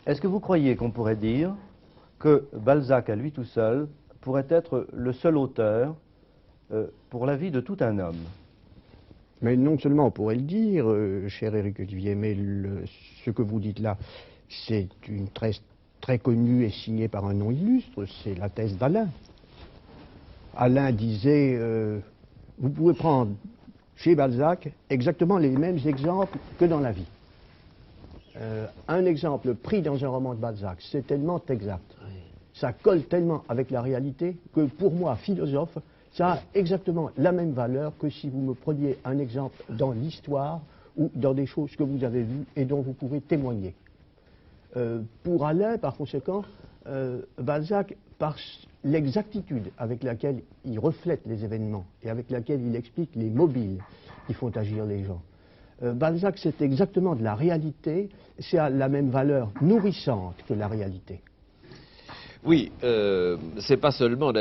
Est-ce que vous croyez qu'on pourrait dire que Balzac, à lui tout seul, pourrait être le seul auteur pour la vie de tout un homme? Mais non seulement on pourrait le dire, cher Éric Olivier, mais ce que vous dites là, c'est une thèse très connue et signée par un nom illustre, c'est la thèse d'Alain. Alain disait, vous pouvez prendre chez Balzac exactement les mêmes exemples que dans la vie. Un exemple pris dans un roman de Balzac, c'est tellement exact, ça colle tellement avec la réalité que pour moi, philosophe, ça a exactement la même valeur que si vous me preniez un exemple dans l'histoire ou dans des choses que vous avez vues et dont vous pouvez témoigner. Pour Alain, par conséquent, Balzac, par l'exactitude avec laquelle il reflète les événements et avec laquelle il explique les mobiles qui font agir les gens, Balzac, c'est exactement de la réalité, c'est à la même valeur nourrissante que la réalité. Oui, c'est pas seulement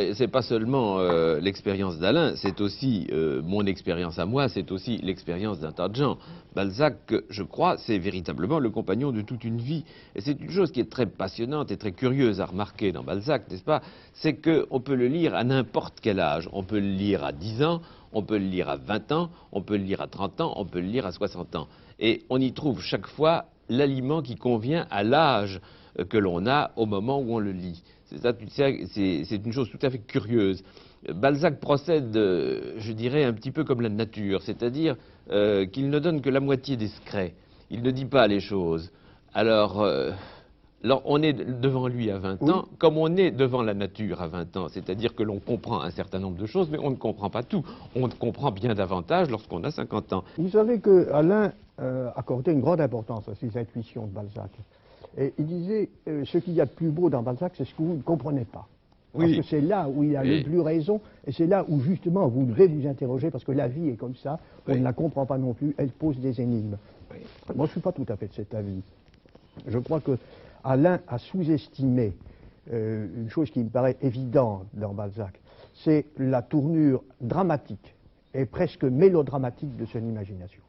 l'expérience d'Alain, c'est aussi mon expérience à moi, c'est aussi l'expérience d'un tas de gens. Balzac, je crois, c'est véritablement le compagnon de toute une vie. Et c'est une chose qui est très passionnante et très curieuse à remarquer dans Balzac, n'est-ce pas? C'est qu'on peut le lire à n'importe quel âge. On peut le lire à 10 ans, on peut le lire à 20 ans, on peut le lire à 30 ans, on peut le lire à 60 ans. Et on y trouve chaque fois l'aliment qui convient à l'âge que l'on a au moment où on le lit. C'est une chose tout à fait curieuse. Balzac procède, je dirais, un petit peu comme la nature, c'est-à-dire qu'il ne donne que la moitié des secrets. Il ne dit pas les choses. Alors on est devant lui à 20 ans, comme on est devant la nature à 20 ans, c'est-à-dire que l'on comprend un certain nombre de choses, mais on ne comprend pas tout. On comprend bien davantage lorsqu'on a 50 ans. Vous savez que Alain accordait une grande importance à ces intuitions de Balzac. Et il disait, ce qu'il y a de plus beau dans Balzac, c'est ce que vous ne comprenez pas. Parce que c'est là où il a le plus raison, et c'est là où justement vous devez vous interroger, parce que la vie est comme ça, on ne la comprend pas non plus, elle pose des énigmes. Moi, je ne suis pas tout à fait de cet avis. Je crois que Alain a sous-estimé une chose qui me paraît évidente dans Balzac, c'est la tournure dramatique et presque mélodramatique de son imagination.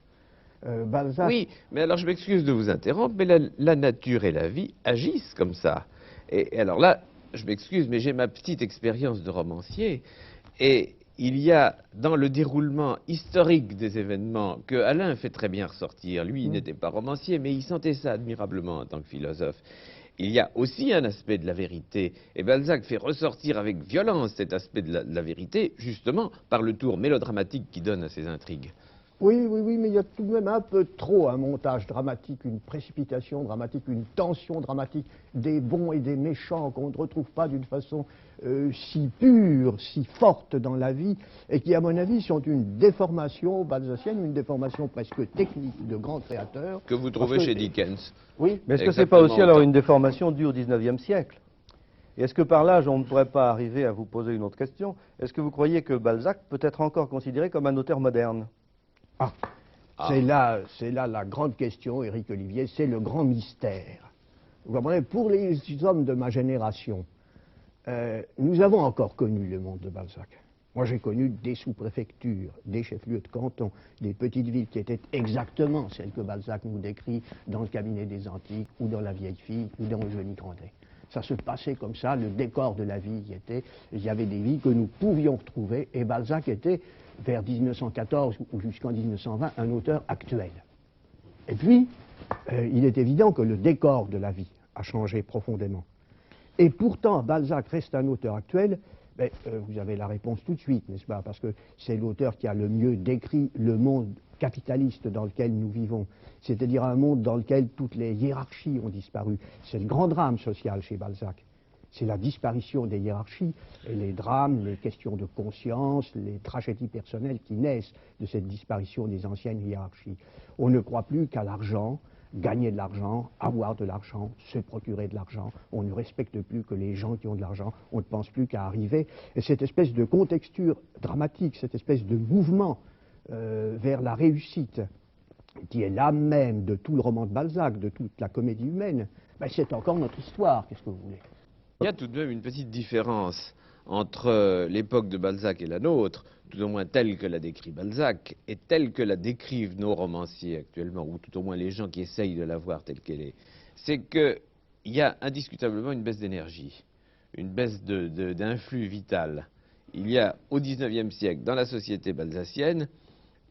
Balzac... Oui, mais alors je m'excuse de vous interrompre, mais la nature et la vie agissent comme ça. Et alors là, je m'excuse, mais j'ai ma petite expérience de romancier, et il y a dans le déroulement historique des événements que Alain fait très bien ressortir. Lui, il n'était pas romancier, mais il sentait ça admirablement en tant que philosophe. Il y a aussi un aspect de la vérité, et Balzac fait ressortir avec violence cet aspect de la vérité, justement par le tour mélodramatique qu'il donne à ses intrigues. Oui, mais il y a tout de même un peu trop un montage dramatique, une précipitation dramatique, une tension dramatique, des bons et des méchants qu'on ne retrouve pas d'une façon si pure, si forte dans la vie, et qui, à mon avis, sont une déformation balzacienne, une déformation presque technique de grands créateurs. Que vous trouvez chez Dickens. Oui, mais est-ce que ce n'est pas aussi alors une déformation due au XIXe siècle? Et est-ce que par là, on ne pourrait pas arriver à vous poser une autre question? Est-ce que vous croyez que Balzac peut être encore considéré comme un auteur moderne? C'est là la grande question, Éric Olivier, c'est le grand mystère. Vous comprenez, pour les hommes de ma génération, nous avons encore connu le monde de Balzac. Moi, j'ai connu des sous-préfectures, des chefs-lieux de canton, des petites villes qui étaient exactement celles que Balzac nous décrit dans le cabinet des Antiques, ou dans La Vieille Fille, ou dans Eugénie Grandet. Ça se passait comme ça, le décor de la vie y était. Il y avait des vies que nous pouvions retrouver, et Balzac était, vers 1914 ou jusqu'en 1920, un auteur actuel. Et puis, il est évident que le décor de la vie a changé profondément. Et pourtant, Balzac reste un auteur actuel. Mais, vous avez la réponse tout de suite, n'est-ce pas? Parce que c'est l'auteur qui a le mieux décrit le monde capitaliste dans lequel nous vivons, c'est-à-dire un monde dans lequel toutes les hiérarchies ont disparu. C'est le grand drame social chez Balzac. C'est la disparition des hiérarchies, et les drames, les questions de conscience, les tragédies personnelles qui naissent de cette disparition des anciennes hiérarchies. On ne croit plus qu'à l'argent, gagner de l'argent, avoir de l'argent, se procurer de l'argent. On ne respecte plus que les gens qui ont de l'argent. On ne pense plus qu'à arriver. Et cette espèce de contexture dramatique, cette espèce de mouvement vers la réussite, qui est l'âme même de tout le roman de Balzac, de toute la comédie humaine, ben c'est encore notre histoire, qu'est-ce que vous voulez? Il y a tout de même une petite différence entre l'époque de Balzac et la nôtre, tout au moins telle que la décrit Balzac, et telle que la décrivent nos romanciers actuellement, ou tout au moins les gens qui essayent de la voir telle qu'elle est. C'est qu'il il y a indiscutablement une baisse d'énergie, une baisse d'influx vital. Il y a au XIXe siècle, dans la société balsacienne,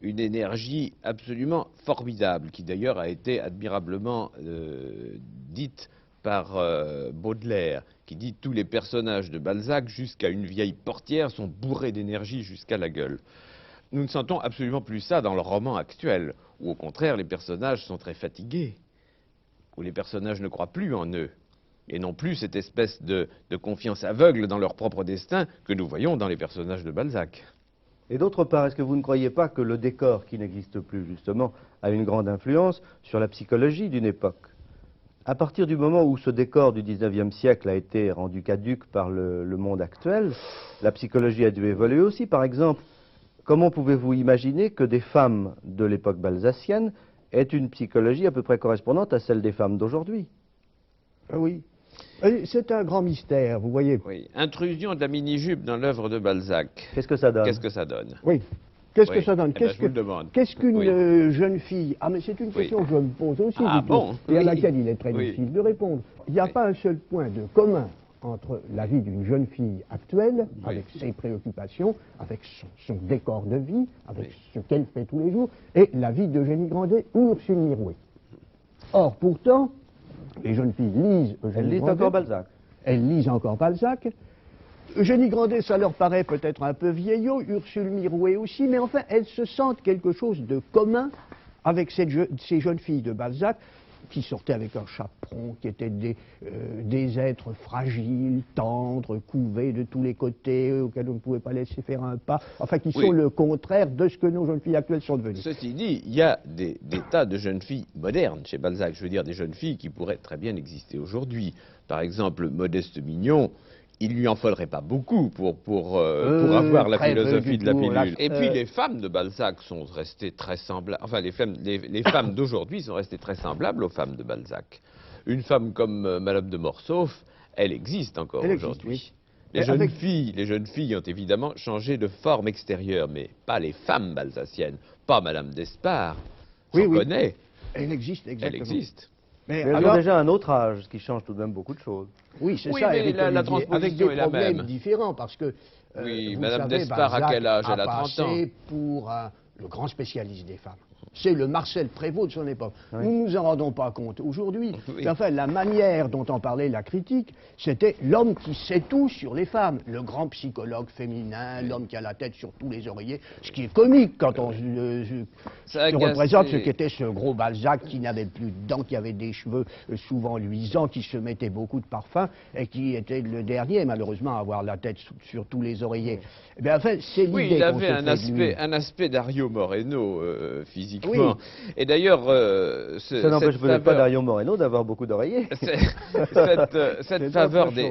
une énergie absolument formidable, qui d'ailleurs a été admirablement dite par Baudelaire, qui dit « Tous les personnages de Balzac, jusqu'à une vieille portière, sont bourrés d'énergie jusqu'à la gueule ». Nous ne sentons absolument plus ça dans le roman actuel, où au contraire les personnages sont très fatigués, où les personnages ne croient plus en eux, et non plus cette espèce de confiance aveugle dans leur propre destin que nous voyons dans les personnages de Balzac. Et d'autre part, est-ce que vous ne croyez pas que le décor, qui n'existe plus justement, a une grande influence sur la psychologie d'une époque? À partir du moment où ce décor du XIXe siècle a été rendu caduc par le monde actuel, la psychologie a dû évoluer aussi. Par exemple, comment pouvez-vous imaginer que des femmes de l'époque balsacienne aient une psychologie à peu près correspondante à celle des femmes d'aujourd'hui? Oui. C'est un grand mystère, vous voyez. Oui. Intrusion de la mini-jupe dans l'œuvre de Balzac. Qu'est-ce que ça donne? Qu'est-ce que ça donne? Oui. Qu'est-ce Oui. que ça donne? Eh ben, je vous le demande. Qu'est-ce qu'une Oui. jeune fille? Ah, mais c'est une question Oui. que je me pose aussi, Ah, Victor, bon? et à Oui. laquelle il est très Oui. difficile de répondre. Il n'y a Oui. pas un seul point de commun entre la vie d'une jeune fille actuelle, Oui. avec ses préoccupations, avec son décor de vie, avec Oui. ce qu'elle fait tous les jours, et la vie d'Eugénie Grandet ou Ursule Mirouet. Or, pourtant, les jeunes filles lisent Eugénie Elles lisent Grandet. encore Balzac. Elles lisent encore Balzac. Eugénie Grandet, ça leur paraît peut-être un peu vieillot, Ursule Mirouet aussi, mais enfin, elles se sentent quelque chose de commun avec ces jeunes filles de Balzac, qui sortaient avec un chaperon, qui étaient des êtres fragiles, tendres, couvés de tous les côtés, auxquels on ne pouvait pas laisser faire un pas, enfin, qui sont le contraire de ce que nos jeunes filles actuelles sont devenues. Ceci dit, il y a des tas de jeunes filles modernes chez Balzac, je veux dire des jeunes filles qui pourraient très bien exister aujourd'hui. Par exemple, Modeste Mignon, il lui en faudrait pas beaucoup pour avoir la très peu philosophie du de la tout, pilule. là, Et puis les femmes de Balzac sont restées très semblables, enfin les femmes d'aujourd'hui sont restées très semblables aux femmes de Balzac. Une femme comme Madame de Morsauf, elle existe encore aujourd'hui. Oui. Les jeunes filles ont évidemment changé de forme extérieure, mais pas les femmes balsaciennes, pas Madame d'Espard. J'en connais. Elle existe, exactement. Elle existe. Mais elles ont déjà un autre âge, ce qui change tout de même beaucoup de choses. Oui, c'est Oui, ça, mais Éric la Olivier, transposition avec des est la problèmes même. différents, parce que Oui, vous Madame savez, d'Espard, à Balzac quel âge? Elle a 30 ans. passé pour le grand spécialiste des femmes. C'est le Marcel Prévost de son époque. Oui. Nous ne nous en rendons pas compte aujourd'hui. Oui. Enfin, la manière dont en parlait la critique, c'était l'homme qui sait tout sur les femmes. Le grand psychologue féminin, l'homme qui a la tête sur tous les oreillers. Ce qui est comique quand on se représente ce qu'était ce gros Balzac qui n'avait plus de dents, qui avait des cheveux souvent luisants, qui se mettait beaucoup de parfums et qui était le dernier, malheureusement, à avoir la tête sur tous les oreillers. Eh bien, enfin, c'est l'idée Oui, il qu'on avait se fait de lui. un aspect Dario Moreno physiquement. Oui. Et d'ailleurs, Ça n'empêche peut-être pas Dario Moreno d'avoir beaucoup d'oreillers.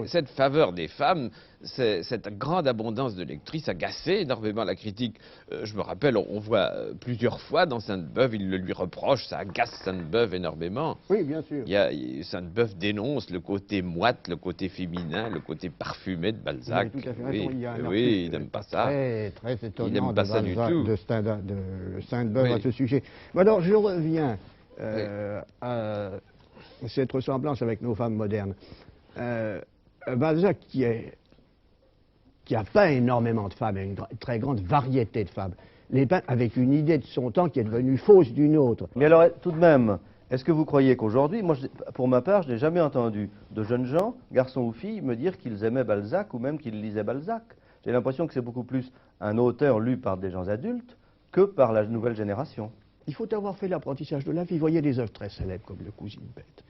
cette faveur des femmes, cette grande abondance de lectrices agaçait énormément la critique. Je me rappelle, on voit plusieurs fois dans Sainte-Beuve, il le lui reproche, ça agace Sainte-Beuve énormément. Oui, bien sûr. Sainte-Beuve dénonce le côté moite, le côté féminin, le côté parfumé de Balzac. Vous avez tout à fait Oui, raison. Il y a un oui, article il n'aime pas ça. Très étonnant Il n'aime pas ça du tout. de Sainte-Beuve Oui. à ce sujet. Mais alors, je reviens à cette ressemblance avec nos femmes modernes. Balzac, qui a peint énormément de femmes, une très grande variété de femmes, les peint avec une idée de son temps qui est devenue fausse d'une autre. Mais alors, tout de même, est-ce que vous croyez qu'aujourd'hui, moi, pour ma part, je n'ai jamais entendu de jeunes gens, garçons ou filles, me dire qu'ils aimaient Balzac ou même qu'ils lisaient Balzac? J'ai l'impression que c'est beaucoup plus un auteur lu par des gens adultes que par la nouvelle génération. Il faut avoir fait l'apprentissage de la vie. Vous voyez des œuvres très célèbres comme Le Cousine Bette.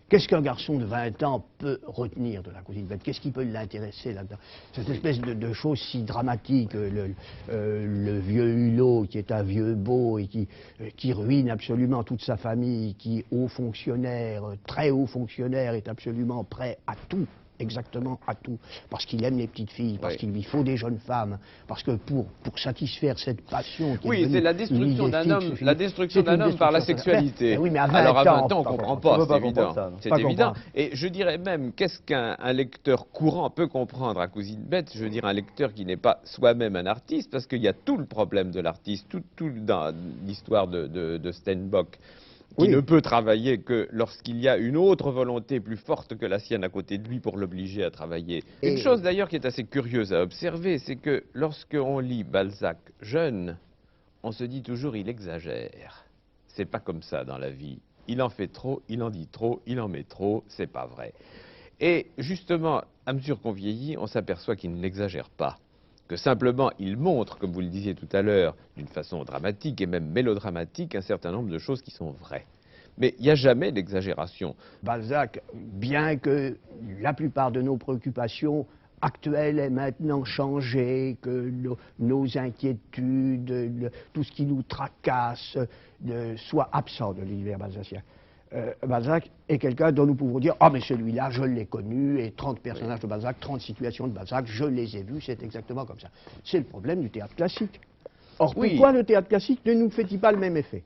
Qu'est-ce qu'un garçon de 20 ans peut retenir de La Cousine Bette? Qu'est-ce qui peut l'intéresser là-dedans? Cette espèce de chose si dramatique, le vieux Hulot qui est un vieux beau et qui ruine absolument toute sa famille, qui, haut fonctionnaire, très haut fonctionnaire, est absolument prêt à tout. Exactement à tout, parce qu'il aime les petites filles, parce qu'il lui faut des jeunes femmes, parce que pour satisfaire cette passion qui est Oui, c'est la destruction d'un homme, par la sexualité. Oui, mais à 20 Alors à 20 ans, ans, on ne comprend pas, c'est évident. C'est évident. comprendre. Et je dirais même, qu'est-ce qu'un lecteur courant peut comprendre à Cousine Bette? Je veux dire, un lecteur qui n'est pas soi-même un artiste, parce qu'il y a tout le problème de l'artiste, tout dans l'histoire de Steinbock. qui Oui. ne peut travailler que lorsqu'il y a une autre volonté plus forte que la sienne à côté de lui pour l'obliger à travailler. Et- Une chose d'ailleurs qui est assez curieuse à observer, c'est que lorsqu'on lit Balzac jeune, on se dit toujours il exagère. C'est pas comme ça dans la vie. Il en fait trop, il en dit trop, il en met trop, c'est pas vrai. Et justement, à mesure qu'on vieillit, on s'aperçoit qu'il n'exagère pas. Que simplement, il montre, comme vous le disiez tout à l'heure, d'une façon dramatique et même mélodramatique, un certain nombre de choses qui sont vraies. Mais il n'y a jamais d'exagération. Balzac, bien que la plupart de nos préoccupations actuelles aient maintenant changé, que nos inquiétudes, tout ce qui nous tracasse, soit absent de l'univers balzacien. Balzac est quelqu'un dont nous pouvons dire « Ah, mais celui-là, je l'ai connu, et 30 personnages de Balzac, 30 situations de Balzac, je les ai vus, c'est exactement comme ça. » C'est le problème du théâtre classique. Or, Oui. pourquoi le théâtre classique ne nous fait-il pas le même effet?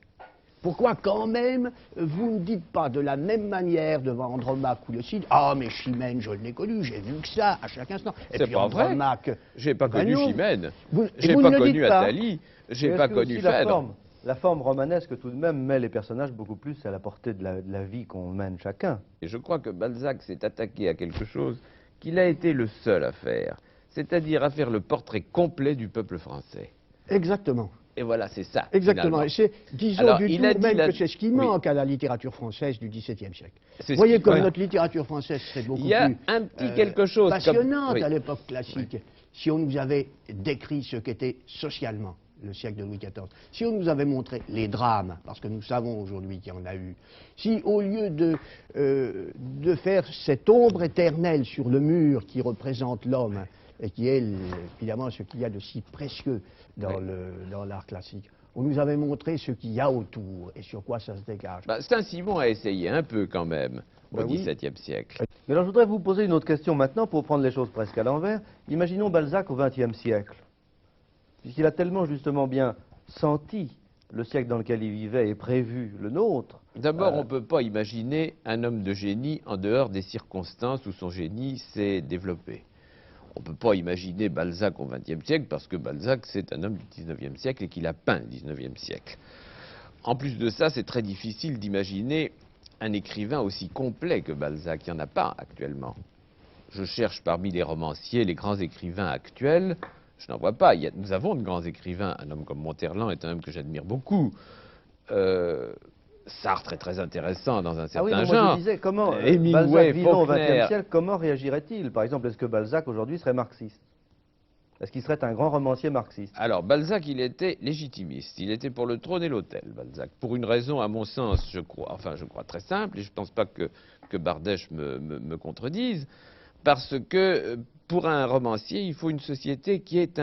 Pourquoi, quand même, vous ne dites pas de la même manière devant Andromaque ou le Cid, ah, mais Chimène, je l'ai connu, j'ai vu que ça, à chaque instant. Et C'est puis pas vrai. Andromaque, J'ai pas ben connu non. Chimène, Vous- et j'ai vous pas ne le connu dites pas. Athalie, j'ai Est-ce pas que connu aussi Phèdre. la forme romanesque, tout de même, met les personnages beaucoup plus à la portée de la vie qu'on mène chacun. Et je crois que Balzac s'est attaqué à quelque chose qu'il a été le seul à faire, c'est-à-dire à faire le portrait complet du peuple français. Exactement. Et voilà, c'est ça. Exactement. finalement. Et c'est, disons Alors, du il tout a dit même la- que c'est ce qui Oui. manque à la littérature française du XVIIe siècle. C'est Vous ce voyez qui- comme voilà. notre littérature française serait beaucoup Il y a plus un petit quelque chose comme- passionnante oui. à l'époque classique si on nous avait décrit ce qu'était socialement le siècle de Louis XIV, si on nous avait montré les drames, parce que nous savons aujourd'hui qu'il y en a eu, si au lieu de faire cette ombre éternelle sur le mur qui représente l'homme, et qui est évidemment ce qu'il y a de si précieux dans Oui. dans l'art classique, on nous avait montré ce qu'il y a autour et sur quoi ça se dégage. Bah, Saint-Simon a essayé un peu quand même au Bah oui. XVIIe siècle. Mais alors je voudrais vous poser une autre question maintenant pour prendre les choses presque à l'envers. Imaginons Balzac au XXe siècle. Puisqu'il a tellement justement bien senti le siècle dans lequel il vivait et prévu le nôtre. D'abord, on ne peut pas imaginer un homme de génie en dehors des circonstances où son génie s'est développé. On ne peut pas imaginer Balzac au XXe siècle parce que Balzac, c'est un homme du XIXe siècle et qu'il a peint le XIXe siècle. En plus de ça, c'est très difficile d'imaginer un écrivain aussi complet que Balzac. Il n'y en a pas actuellement. Je cherche parmi les romanciers, les grands écrivains actuels, je n'en vois pas. Nous avons de grands écrivains. Un homme comme Monterland est un homme que j'admire beaucoup. Sartre est très intéressant dans un Ah certain oui, mais genre. moi je disais, comment Hemingway, Balzac vivant au Faulkner. XXe siècle, comment réagirait-il? Par exemple, est-ce que Balzac aujourd'hui serait marxiste? Est-ce qu'il serait un grand romancier marxiste? Alors, Balzac, il était légitimiste. Il était pour le trône et l'autel, Balzac. Pour une raison, à mon sens, je crois très simple, et je ne pense pas que Bardèche me contredise, parce que pour un romancier, il faut une société qui ait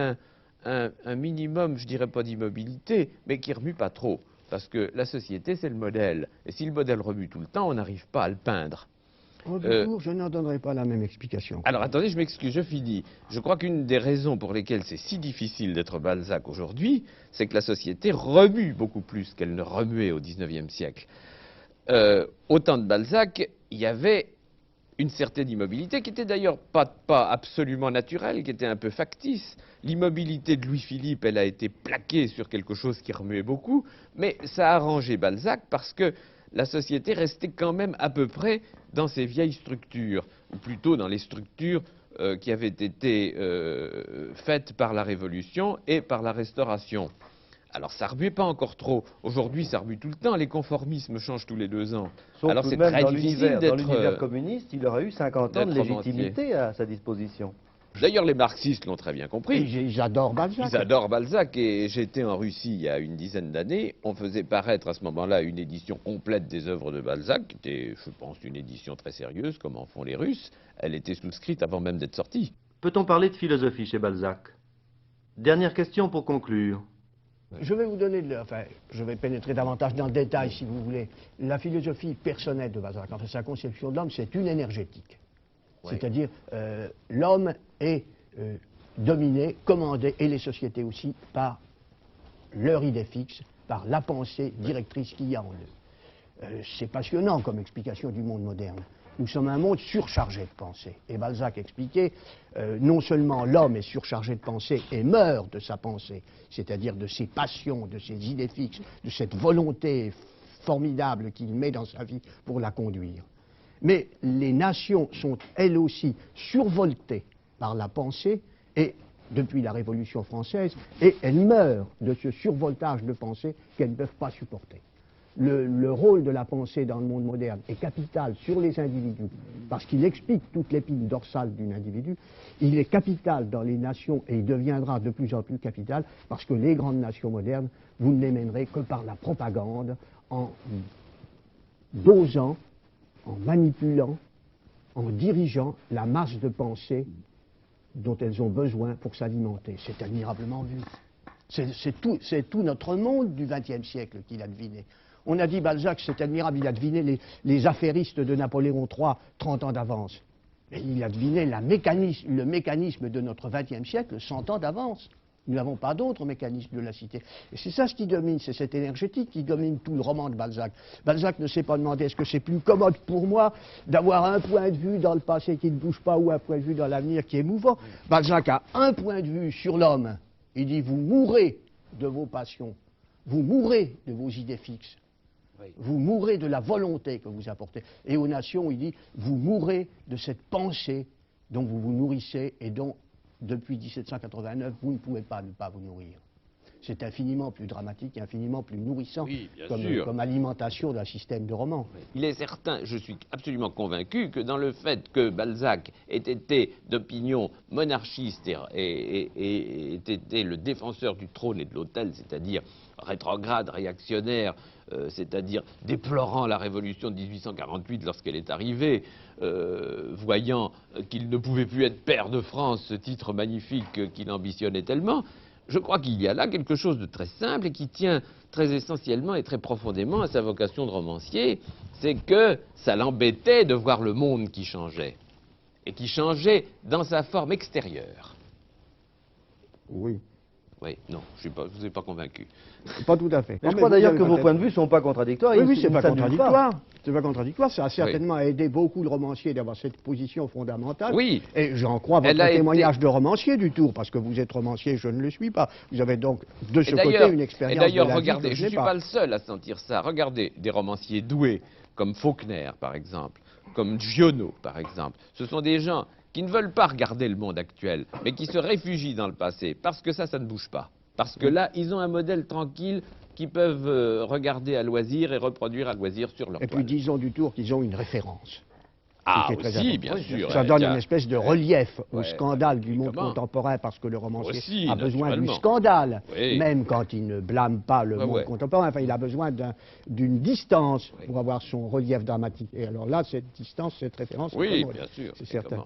un minimum, je dirais pas d'immobilité, mais qui remue pas trop. Parce que la société, c'est le modèle. Et si le modèle remue tout le temps, on n'arrive pas à le peindre. Au détour, je n'en donnerai pas la même explication. Alors attendez, je m'excuse, je finis. Je crois qu'une des raisons pour lesquelles c'est si difficile d'être Balzac aujourd'hui, c'est que la société remue beaucoup plus qu'elle ne remuait au XIXe siècle. Au temps de Balzac, il y avait une certaine immobilité qui était d'ailleurs pas absolument naturelle, qui était un peu factice. L'immobilité de Louis-Philippe, elle a été plaquée sur quelque chose qui remuait beaucoup, mais ça a arrangé Balzac parce que la société restait quand même à peu près dans ses vieilles structures, ou plutôt dans les structures qui avaient été faites par la Révolution et par la Restauration. Alors ça remuait pas encore trop. Aujourd'hui, ça remue tout le temps. Les conformismes changent tous les 2 ans. Sauf Alors tout de c'est même, très dans difficile l'univers d'être... communiste, il aurait eu 50 ans de d'être légitimité à sa disposition. D'ailleurs, les marxistes l'ont très bien Et compris. j'adore Balzac. Ils adorent Balzac et j'étais en Russie il y a une dizaine d'années. On faisait paraître à ce moment-là une édition complète des œuvres de Balzac, qui était, je pense, une édition très sérieuse, comme en font les Russes. Elle était souscrite avant même d'être sortie. Peut-on parler de philosophie chez Balzac? Dernière question pour conclure. Je vais vous donner, je vais pénétrer davantage dans le détail si vous voulez. La philosophie personnelle de Balzac, en fait, sa conception de l'homme, c'est une énergétique. Oui. C'est-à-dire, l'homme est dominé, commandé, et les sociétés aussi, par leur idée fixe, par la pensée directrice qu'il y a en eux. C'est passionnant comme explication du monde moderne. Nous sommes un monde surchargé de pensée. Et Balzac expliquait, non seulement l'homme est surchargé de pensée et meurt de sa pensée, c'est-à-dire de ses passions, de ses idées fixes, de cette volonté formidables qu'il met dans sa vie pour la conduire. Mais les nations sont elles aussi survoltées par la pensée et depuis la Révolution française, et elles meurent de ce survoltage de pensée qu'elles ne peuvent pas supporter. Le rôle de la pensée dans le monde moderne est capital sur les individus, parce qu'il explique toute l'épine dorsale d'un individu. Il est capital dans les nations et il deviendra de plus en plus capital, parce que les grandes nations modernes, vous ne les mènerez que par la propagande, en dosant, en manipulant, en dirigeant la masse de pensée dont elles ont besoin pour s'alimenter. C'est admirablement vu. C'est tout notre monde du XXe siècle qu'il a deviné. On a dit Balzac, c'est admirable, il a deviné les affairistes de Napoléon III 30 ans d'avance. Mais il a deviné le mécanisme de notre XXe siècle 100 ans d'avance. Nous n'avons pas d'autre mécanisme de la cité. Et c'est ça ce qui domine, c'est cette énergétique qui domine tout le roman de Balzac. Balzac ne s'est pas demandé est-ce que c'est plus commode pour moi d'avoir un point de vue dans le passé qui ne bouge pas ou un point de vue dans l'avenir qui est mouvant. Balzac a un point de vue sur l'homme. Il dit vous mourrez de vos passions, vous mourrez de vos idées fixes, vous mourrez de la volonté que vous apportez. Et aux nations, il dit vous mourrez de cette pensée dont vous vous nourrissez et dont depuis 1789, vous ne pouvez pas ne pas vous nourrir. C'est infiniment plus dramatique et infiniment plus nourrissant comme alimentation d'un système de roman. Il est certain, je suis absolument convaincu, que dans le fait que Balzac ait été d'opinion monarchiste et ait été le défenseur du trône et de l'autel, c'est-à-dire rétrograde, réactionnaire, c'est-à-dire déplorant la révolution de 1848 lorsqu'elle est arrivée, voyant qu'il ne pouvait plus être pair de France, ce titre magnifique qu'il ambitionnait tellement, je crois qu'il y a là quelque chose de très simple et qui tient très essentiellement et très profondément à sa vocation de romancier, c'est que ça l'embêtait de voir le monde qui changeait, et qui changeait dans sa forme extérieure. Oui. Oui, non, je ne vous ai pas convaincu. Pas tout à fait. Mais je crois d'ailleurs que vos points de vue ne sont pas contradictoires. Oui, c'est pas contradictoire. C'est pas contradictoire. Ça a certainement aidé beaucoup le romancier d'avoir cette position fondamentale. Oui. Et j'en crois votre témoignage de romancier du Tour, parce que vous êtes romancier, je ne le suis pas. Vous avez donc de ce côté une expérience. Et d'ailleurs, de la regardez, vie que je ne suis pas le seul à sentir ça. Regardez des romanciers doués, comme Faulkner, par exemple, comme Giono, par exemple. Ce sont des gens qui ne veulent pas regarder le monde actuel, mais qui se réfugient dans le passé, parce que ça ne bouge pas. Parce que là, ils ont un modèle tranquille qu'ils peuvent regarder à loisir et reproduire à loisir sur leur toile. Et puis disons du Tour qu'ils ont une référence. Ah aussi, bien sûr. Ça donne une espèce de relief au scandale du monde contemporain, parce que le romancier aussi, a besoin du scandale, oui. Même quand il ne blâme pas le monde contemporain. Enfin, il a besoin d'une distance pour avoir son relief dramatique. Et alors là, cette distance, cette référence, oui, bien sûr, c'est certain.